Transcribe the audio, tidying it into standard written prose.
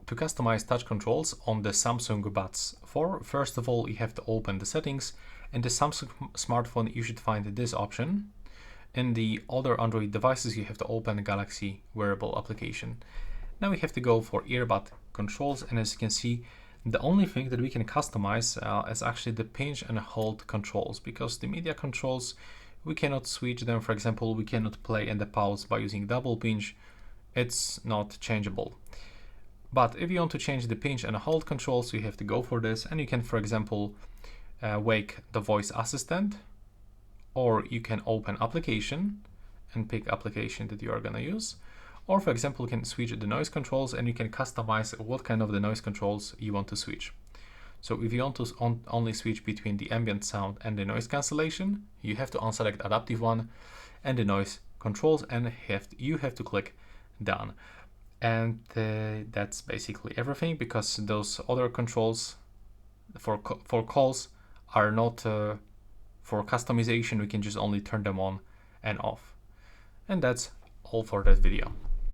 to customize touch controls on the Samsung Buds 4, first of all, you have to open the settings. In the Samsung smartphone, you should find this option. In the other Android devices, you have to open the Galaxy wearable application. Now we have to go for earbud controls, and as you can see, the only thing that we can customize is actually the pinch and hold controls, because the media controls, we cannot switch them. For example, we cannot play and the pause by using double pinch. It's not changeable. But if you want to change the pinch and hold controls, you have to go for this, and you can, for example, wake the voice assistant, or you can open application and pick application that you are gonna use. Or for example, you can switch the noise controls, and you can customize what kind of the noise controls you want to switch. So if you want to only switch between the ambient sound and the noise cancellation, you have to unselect adaptive one and the noise controls, and you have to click done. And that's basically everything, because those other controls for calls are not for customization. We can just only turn them on and off. And that's all for that video.